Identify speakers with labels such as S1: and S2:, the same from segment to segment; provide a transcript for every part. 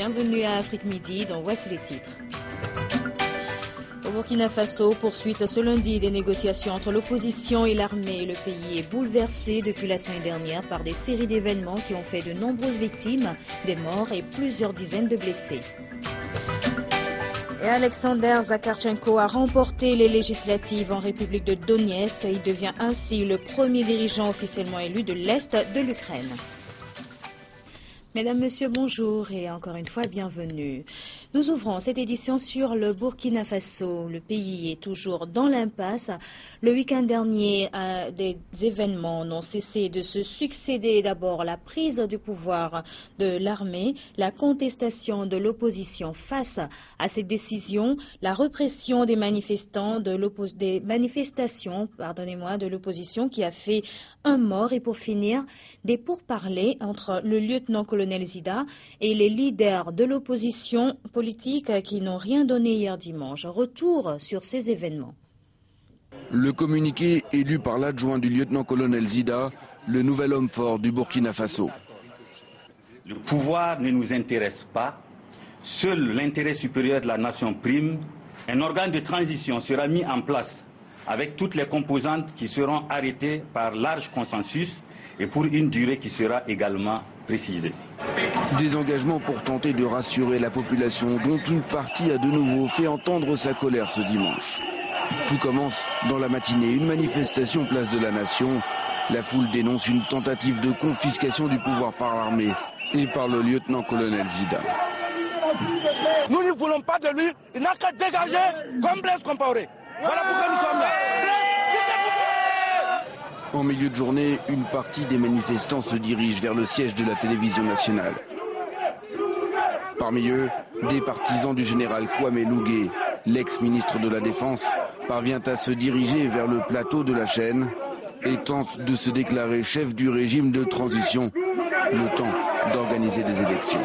S1: bienvenue à Afrique Midi, dont voici les titres. Au Burkina Faso, poursuite ce lundi des négociations entre l'opposition et l'armée. Le pays est bouleversé depuis la semaine dernière par des séries d'événements qui ont fait de nombreuses victimes, des morts et plusieurs dizaines de blessés. Et Alexander Zakarchenko a remporté les législatives en République de Donetsk. Il devient ainsi le premier dirigeant officiellement élu de l'Est de l'Ukraine. Mesdames, Messieurs, bonjour et encore une fois, bienvenue. Nous ouvrons cette édition sur le Burkina Faso. Le pays est toujours dans l'impasse. Le week-end dernier, des événements n'ont cessé de se succéder. D'abord, la prise du pouvoir de l'armée, la contestation de l'opposition face à cette décision, la répression des manifestations de l'opposition qui a fait un mort et pour finir, des pourparlers entre le lieutenant-colonel Zida et les leaders de l'opposition politique qui n'ont rien donné hier dimanche. Retour sur ces événements.
S2: Le communiqué élu par l'adjoint du lieutenant-colonel Zida, le nouvel homme fort du Burkina Faso.
S3: Le pouvoir ne nous intéresse pas. Seul l'intérêt supérieur de la nation prime. Un organe de transition sera mis en place avec toutes les composantes qui seront arrêtées par large consensus et pour une durée qui sera également précisée.
S2: Des engagements pour tenter de rassurer la population dont une partie a de nouveau fait entendre sa colère ce dimanche. Tout commence dans la matinée, une manifestation place de la Nation. La foule dénonce une tentative de confiscation du pouvoir par l'armée et par le lieutenant-colonel Zida.
S4: Nous ne voulons pas de lui, il n'a qu'à dégager comme Blaise Compaoré. Voilà pourquoi nous sommes là.
S2: En milieu de journée, une partie des manifestants se dirige vers le siège de la télévision nationale. Parmi eux, des partisans du général Kwame Lougué, l'ex-ministre de la Défense, parvient à se diriger vers le plateau de la chaîne et tente de se déclarer chef du régime de transition, le temps d'organiser des élections.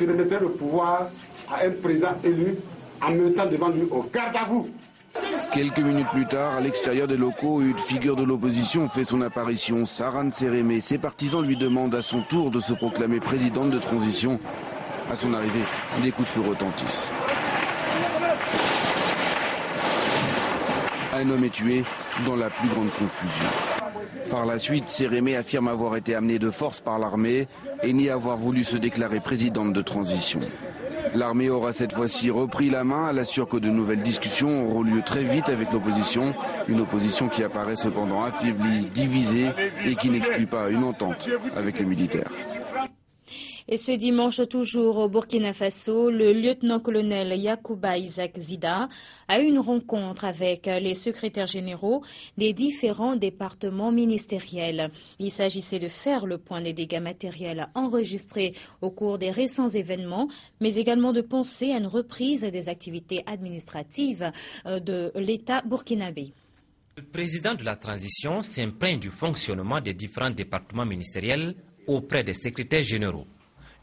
S5: Je remettrai le pouvoir à un président élu en me mettant devant lui au garde à vous.
S2: Quelques minutes plus tard, à l'extérieur des locaux, une figure de l'opposition fait son apparition, Sarane Sérémé. Ses partisans lui demandent à son tour de se proclamer présidente de transition. À son arrivée, des coups de feu retentissent. Un homme est tué dans la plus grande confusion. Par la suite, Sérémé affirme avoir été amenée de force par l'armée et n'y avoir voulu se déclarer présidente de transition. L'armée aura cette fois-ci repris la main. Elle assure que de nouvelles discussions auront lieu très vite avec l'opposition. Une opposition qui apparaît cependant affaiblie, divisée et qui n'exclut pas une entente avec les militaires.
S1: Et ce dimanche, toujours au Burkina Faso, le lieutenant-colonel Yacouba Isaac Zida a eu une rencontre avec les secrétaires généraux des différents départements ministériels. Il s'agissait de faire le point des dégâts matériels enregistrés au cours des récents événements, mais également de penser à une reprise des activités administratives de l'État burkinabé.
S6: Le président de la transition s'imprègne du fonctionnement des différents départements ministériels auprès des secrétaires généraux.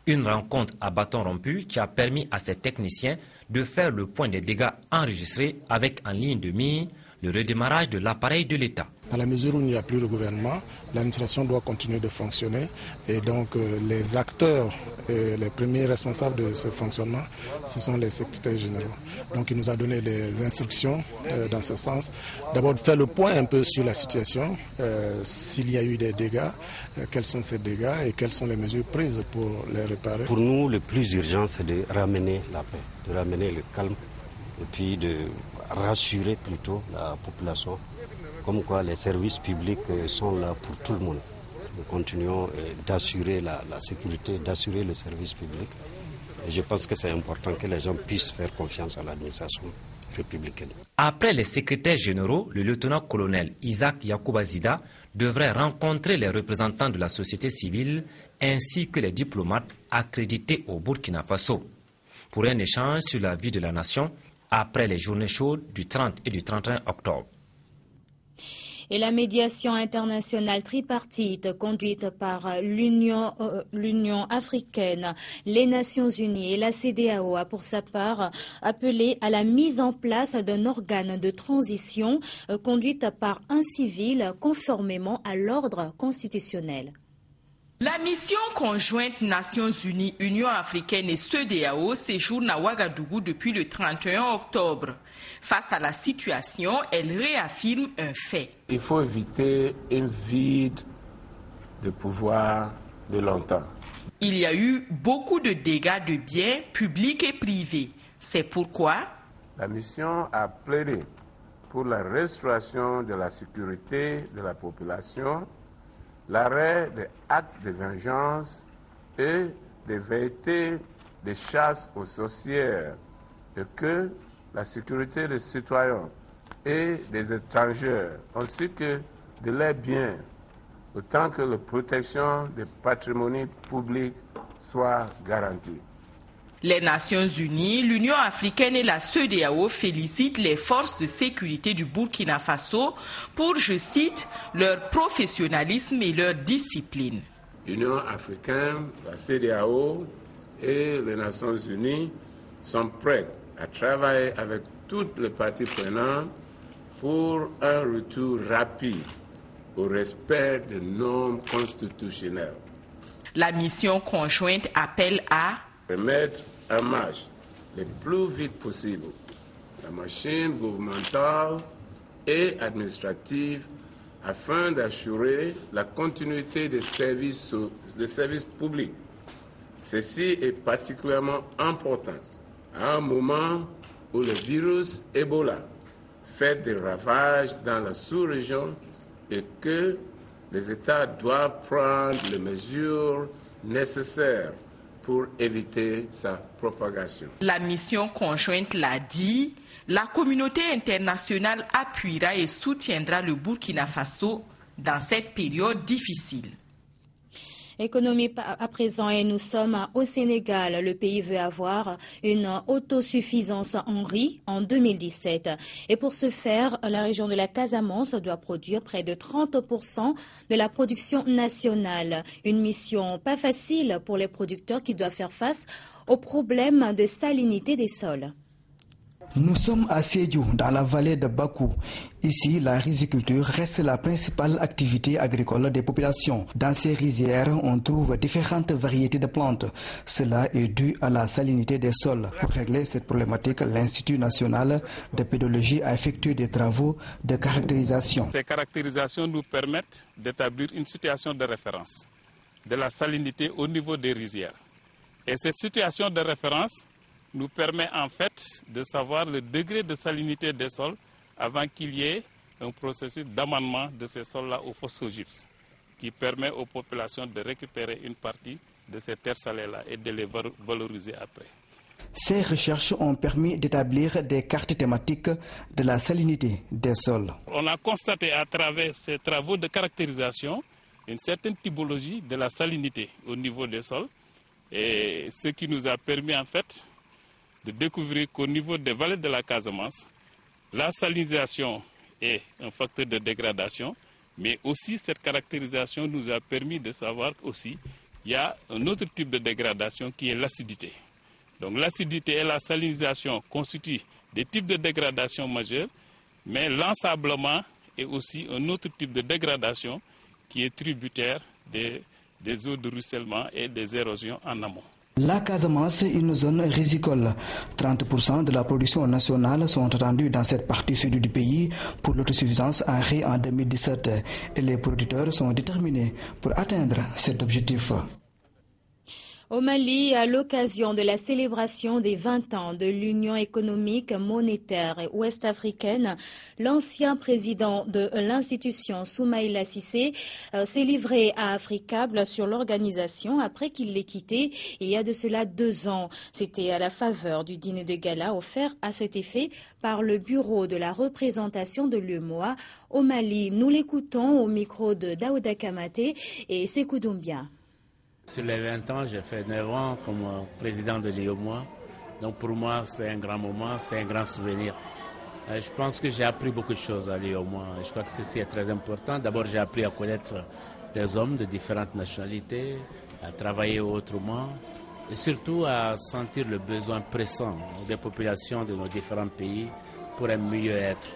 S6: Une rencontre à bâton rompu qui a permis à ces techniciens de faire le point des dégâts enregistrés avec en ligne de mire le redémarrage de l'appareil de l'État.
S7: À la mesure où il n'y a plus de gouvernement, l'administration doit continuer de fonctionner et donc les acteurs, les premiers responsables de ce fonctionnement, ce sont les secrétaires généraux. Donc il nous a donné des instructions dans ce sens. D'abord de faire le point un peu sur la situation, s'il y a eu des dégâts, quels sont ces dégâts et quelles sont les mesures prises pour les réparer.
S8: Pour nous, le plus urgent, c'est de ramener la paix, de ramener le calme et puis de rassurer plutôt la population. Comme quoi les services publics sont là pour tout le monde. Nous continuons d'assurer la sécurité, d'assurer le service public. Et je pense que c'est important que les gens puissent faire confiance à l'administration républicaine.
S6: Après les secrétaires généraux, le lieutenant-colonel Isaac Yacouba Zida devrait rencontrer les représentants de la société civile ainsi que les diplomates accrédités au Burkina Faso pour un échange sur la vie de la nation après les journées chaudes du 30 et du 31 octobre.
S1: Et la médiation internationale tripartite conduite par l'Union africaine, les Nations unies et la CEDEAO a pour sa part appelé à la mise en place d'un organe de transition conduite par un civil conformément à l'ordre constitutionnel.
S9: La mission conjointe Nations Unies, Union africaine et CEDEAO séjourne à Ouagadougou depuis le 31 octobre. Face à la situation, elle réaffirme un fait.
S10: Il faut éviter un vide de pouvoir de longtemps.
S9: Il y a eu beaucoup de dégâts de biens publics et privés. C'est pourquoi
S10: la mission a plaidé pour la restauration de la sécurité de la population, l'arrêt des actes de vengeance et des velléités de chasse aux sorcières et que la sécurité des citoyens et des étrangers ainsi que de leurs biens autant que la protection des patrimonies publics soit garantie.
S9: Les Nations Unies, l'Union africaine et la CEDEAO félicitent les forces de sécurité du Burkina Faso pour, je cite, leur professionnalisme et leur discipline.
S10: L'Union africaine, la CEDEAO et les Nations Unies sont prêtes à travailler avec toutes les parties prenantes pour un retour rapide au respect des normes constitutionnelles.
S9: La mission conjointe appelle à
S10: remettre en marche le plus vite possible la machine gouvernementale et administrative afin d'assurer la continuité des services publics. Ceci est particulièrement important à un moment où le virus Ebola fait des ravages dans la sous-région et que les États doivent prendre les mesures nécessaires pour éviter sa propagation.
S9: La mission conjointe l'a dit, la communauté internationale appuiera et soutiendra le Burkina Faso dans cette période difficile.
S1: Économie à présent, et nous sommes au Sénégal. Le pays veut avoir une autosuffisance en riz en 2017. Et pour ce faire, la région de la Casamance doit produire près de 30% de la production nationale. Une mission pas facile pour les producteurs qui doivent faire face aux problèmes de salinité des sols.
S11: Nous sommes à Sédhiou, dans la vallée de Bakou. Ici, la riziculture reste la principale activité agricole des populations. Dans ces rizières, on trouve différentes variétés de plantes. Cela est dû à la salinité des sols. Pour régler cette problématique, l'Institut national de pédologie a effectué des travaux de caractérisation.
S12: Ces caractérisations nous permettent d'établir une situation de référence de la salinité au niveau des rizières. Et cette situation de référence nous permet en fait de savoir le degré de salinité des sols avant qu'il y ait un processus d'amendement de ces sols-là au phosphogypse qui permet aux populations de récupérer une partie de ces terres salées-là et de les valoriser après.
S11: Ces recherches ont permis d'établir des cartes thématiques de la salinité des sols.
S12: On a constaté à travers ces travaux de caractérisation une certaine typologie de la salinité au niveau des sols et ce qui nous a permis en fait de découvrir qu'au niveau des vallées de la Casamance, la salinisation est un facteur de dégradation, mais aussi cette caractérisation nous a permis de savoir aussi qu'il y a un autre type de dégradation qui est l'acidité. Donc l'acidité et la salinisation constituent des types de dégradation majeures, mais l'ensablement est aussi un autre type de dégradation qui est tributaire des eaux de ruissellement et des érosions en amont.
S11: La Casamance est une zone rizicole. 30% de la production nationale sont attendus dans cette partie sud du pays pour l'autosuffisance en riz en 2017. Et les producteurs sont déterminés pour atteindre cet objectif.
S1: Au Mali, à l'occasion de la célébration des 20 ans de l'Union économique, monétaire et ouest-africaine, l'ancien président de l'institution, Soumaïla Cissé, s'est livré à Africable sur l'organisation après qu'il l'ait quitté il y a de cela 2 ans. C'était à la faveur du dîner de gala offert à cet effet par le bureau de la représentation de l'UEMOA au Mali. Nous l'écoutons au micro de Daouda Kamaté et Sékou Doumbia.
S13: Sur les 20 ans, j'ai fait 9 ans comme président de l'UEMOA. Donc pour moi, c'est un grand moment, c'est un grand souvenir. Je pense que j'ai appris beaucoup de choses à l'UEMOA. Je crois que ceci est très important. D'abord, j'ai appris à connaître les hommes de différentes nationalités, à travailler autrement et surtout à sentir le besoin pressant des populations de nos différents pays pour un mieux-être.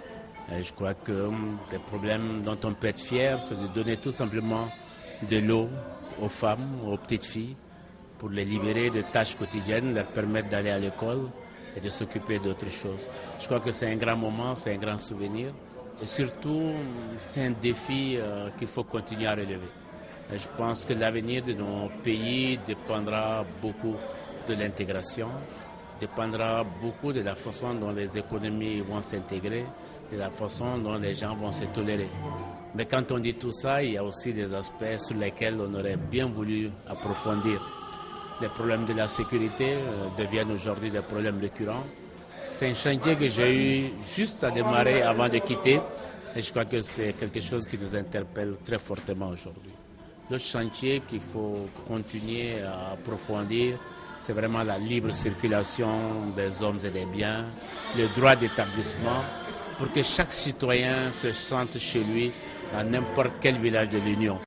S13: Je crois que des problèmes dont on peut être fier, c'est de donner tout simplement de l'eau aux femmes, aux petites filles, pour les libérer de tâches quotidiennes, leur permettre d'aller à l'école et de s'occuper d'autres choses. Je crois que c'est un grand moment, c'est un grand souvenir. Et surtout, c'est un défi qu'il faut continuer à relever. Et je pense que l'avenir de nos pays dépendra beaucoup de l'intégration, dépendra beaucoup de la façon dont les économies vont s'intégrer, de la façon dont les gens vont se tolérer. Mais quand on dit tout ça, il y a aussi des aspects sur lesquels on aurait bien voulu approfondir. Les problèmes de la sécurité deviennent aujourd'hui des problèmes récurrents. C'est un chantier que j'ai eu juste à démarrer avant de quitter et je crois que c'est quelque chose qui nous interpelle très fortement aujourd'hui. Le chantier qu'il faut continuer à approfondir, c'est vraiment la libre circulation des hommes et des biens, le droit d'établissement, pour que chaque citoyen se sente chez lui dans n'importe quel village de l'Union.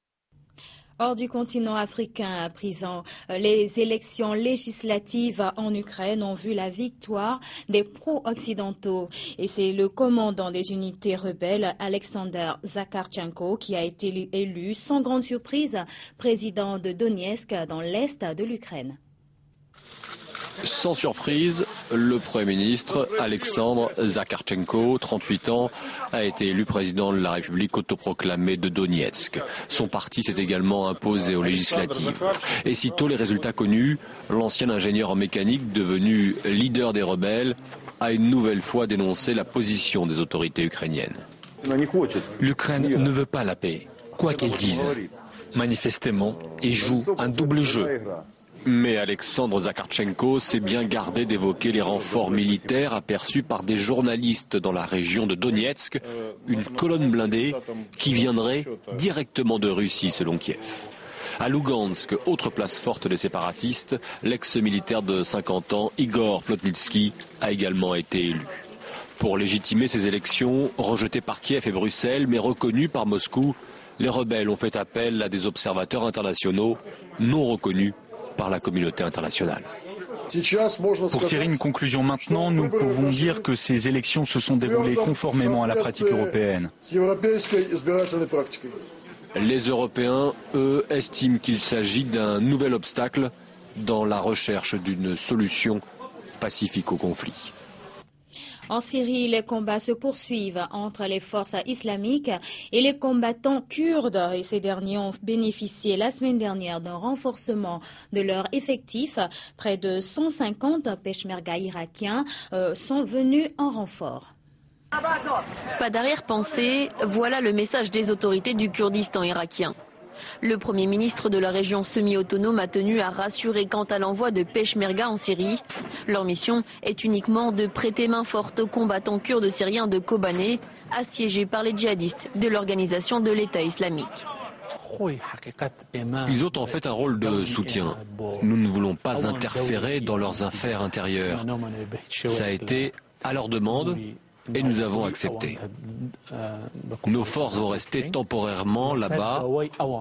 S1: Hors du continent africain, à présent, les élections législatives en Ukraine ont vu la victoire des pro-occidentaux. Et c'est le commandant des unités rebelles, Alexander Zakharchenko, qui a été élu sans grande surprise président de Donetsk dans l'est de l'Ukraine.
S14: Sans surprise, le Premier ministre Alexandre Zakharchenko, 38 ans, a été élu président de la République autoproclamée de Donetsk. Son parti s'est également imposé aux législatives. Et sitôt les résultats connus, l'ancien ingénieur en mécanique devenu leader des rebelles a une nouvelle fois dénoncé la position des autorités ukrainiennes.
S15: L'Ukraine ne veut pas la paix, quoi qu'elle dise. Manifestement, il joue un double jeu.
S14: Mais Alexandre Zakharchenko s'est bien gardé d'évoquer les renforts militaires aperçus par des journalistes dans la région de Donetsk, une colonne blindée qui viendrait directement de Russie selon Kiev. À Lugansk, autre place forte des séparatistes, l'ex-militaire de 50 ans Igor Plotnitsky a également été élu. Pour légitimer ces élections, rejetées par Kiev et Bruxelles mais reconnues par Moscou, les rebelles ont fait appel à des observateurs internationaux non reconnus par la communauté internationale.
S16: Pour tirer une conclusion maintenant, nous pouvons dire que ces élections se sont déroulées conformément à la pratique européenne.
S14: Les Européens, eux, estiment qu'il s'agit d'un nouvel obstacle dans la recherche d'une solution pacifique au conflit.
S1: En Syrie, les combats se poursuivent entre les forces islamiques et les combattants kurdes. Et ces derniers ont bénéficié la semaine dernière d'un renforcement de leur effectif. Près de 150 peshmerga irakiens sont venus en renfort.
S17: Pas d'arrière-pensée, voilà le message des autorités du Kurdistan irakien. Le Premier ministre de la région semi-autonome a tenu à rassurer quant à l'envoi de peshmerga en Syrie. Leur mission est uniquement de prêter main forte aux combattants kurdes syriens de Kobané, assiégés par les djihadistes de l'organisation de l'État islamique.
S14: Ils ont en fait un rôle de soutien. Nous ne voulons pas interférer dans leurs affaires intérieures. Ça a été à leur demande. Et nous avons accepté. Nos forces vont rester temporairement là-bas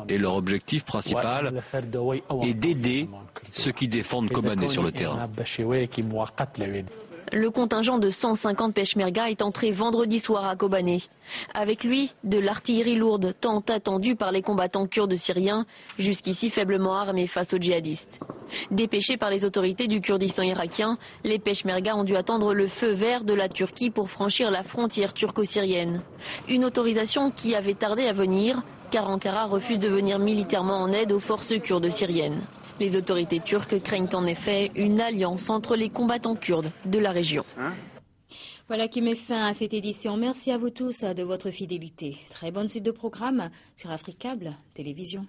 S14: et leur objectif principal est d'aider ceux qui défendent Kobané sur le terrain.
S17: Le contingent de 150 peshmerga est entré vendredi soir à Kobané. Avec lui, de l'artillerie lourde tant attendue par les combattants kurdes syriens, jusqu'ici faiblement armés face aux djihadistes. Dépêchés par les autorités du Kurdistan irakien, les peshmerga ont dû attendre le feu vert de la Turquie pour franchir la frontière turco-syrienne. Une autorisation qui avait tardé à venir, car Ankara refuse de venir militairement en aide aux forces kurdes syriennes. Les autorités turques craignent en effet une alliance entre les combattants kurdes de la région.
S1: Voilà qui met fin à cette édition. Merci à vous tous de votre fidélité. Très bonne suite de programme sur Africable Télévision.